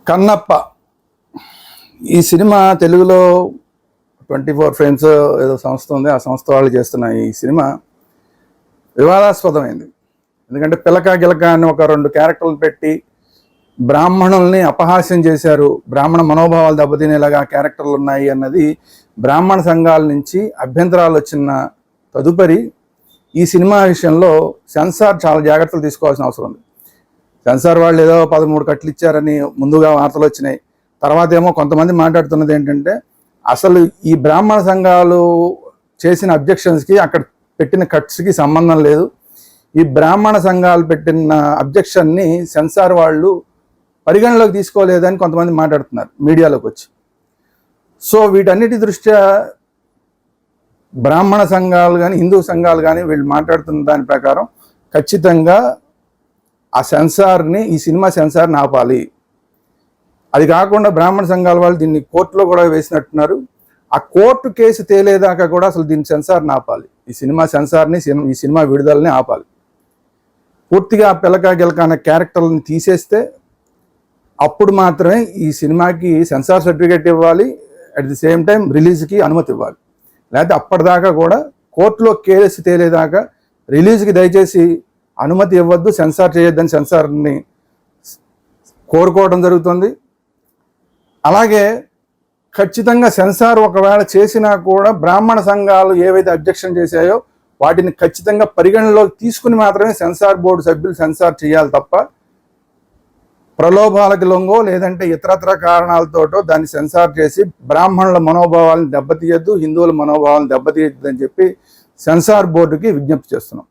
కన్నప్ప ఈ సినిమా తెలుగులో 24 ఫ్రేమ్స్ ఏదో సంస్థ ఉంది, ఆ సంస్థ వాళ్ళు చేస్తున్న ఈ సినిమా వివాదాస్పదమైంది. ఎందుకంటే పిలక గిలక అని ఒక 2 క్యారెక్టర్లు పెట్టి బ్రాహ్మణుల్ని అపహాస్యం చేశారు, బ్రాహ్మణ మనోభావాలు దెబ్బతినేలాగా క్యారెక్టర్లు ఉన్నాయి అన్నది బ్రాహ్మణ సంఘాల నుంచి అభ్యంతరాలు వచ్చిన తదుపరి ఈ సినిమా విషయంలో సెన్సార్ చాలా జాగ్రత్తలు తీసుకోవాల్సిన అవసరం ఉంది. సెన్సార్ వాళ్ళు ఏదో 13 కట్లు ఇచ్చారని ముందుగా వార్తలు వచ్చినాయి. తర్వాత ఏమో కొంతమంది మాట్లాడుతున్నది ఏంటంటే అసలు ఈ బ్రాహ్మణ సంఘాలు చేసిన అబ్జెక్షన్స్కి అక్కడ పెట్టిన కట్స్కి సంబంధం లేదు. ఈ బ్రాహ్మణ సంఘాలు పెట్టిన అబ్జెక్షన్ని సెన్సార్ వాళ్ళు పరిగణలోకి తీసుకోలేదని కొంతమంది మాట్లాడుతున్నారు మీడియాలోకి వచ్చి. సో వీటన్నిటి దృష్ట్యా బ్రాహ్మణ సంఘాలు కానీ హిందూ సంఘాలు కానీ వీళ్ళు మాట్లాడుతున్న దాని ప్రకారం ఖచ్చితంగా ఆ సెన్సార్ని, ఈ సినిమా సెన్సార్ని ఆపాలి. అది కాకుండా బ్రాహ్మణ సంఘాల వాళ్ళు దీన్ని కోర్టులో కూడా వేసినట్టున్నారు. ఆ కోర్టు కేసు తేలేదాకా కూడా అసలు దీన్ని సెన్సార్ని ఆపాలి, ఈ సినిమా సెన్సార్ని, ఈ సినిమా విడుదలని ఆపాలి. పూర్తిగా పిలక గిలక అనే క్యారెక్టర్ని తీసేస్తే అప్పుడు మాత్రమే ఈ సినిమాకి సెన్సార్ సర్టిఫికేట్ ఇవ్వాలి, అట్ ది సేమ్ టైం రిలీజ్కి అనుమతి ఇవ్వాలి. లేకపోతే అప్పటిదాకా కూడా కోర్టులో కేసు తేలేదాకా రిలీజ్కి దయచేసి అనుమతి ఇవ్వద్దు, సెన్సార్ చేయొద్దని సెన్సార్ని కోరుకోవడం జరుగుతుంది. అలాగే ఖచ్చితంగా సెన్సార్ ఒకవేళ చేసినా కూడా బ్రాహ్మణ సంఘాలు ఏవైతే అబ్జెక్షన్ చేశాయో వాటిని ఖచ్చితంగా పరిగణలోకి తీసుకుని మాత్రమే సెన్సార్ బోర్డు సభ్యులు సెన్సార్ చేయాలి తప్ప ప్రలోభాలకు లొంగో లేదంటే ఇతరత్ర కారణాలతోటో దాన్ని సెన్సార్ చేసి బ్రాహ్మణుల మనోభావాలను దెబ్బతీయద్దు, హిందువుల మనోభావాలను దెబ్బతీయద్దు అని చెప్పి సెన్సార్ బోర్డుకి విజ్ఞప్తి చేస్తున్నాం.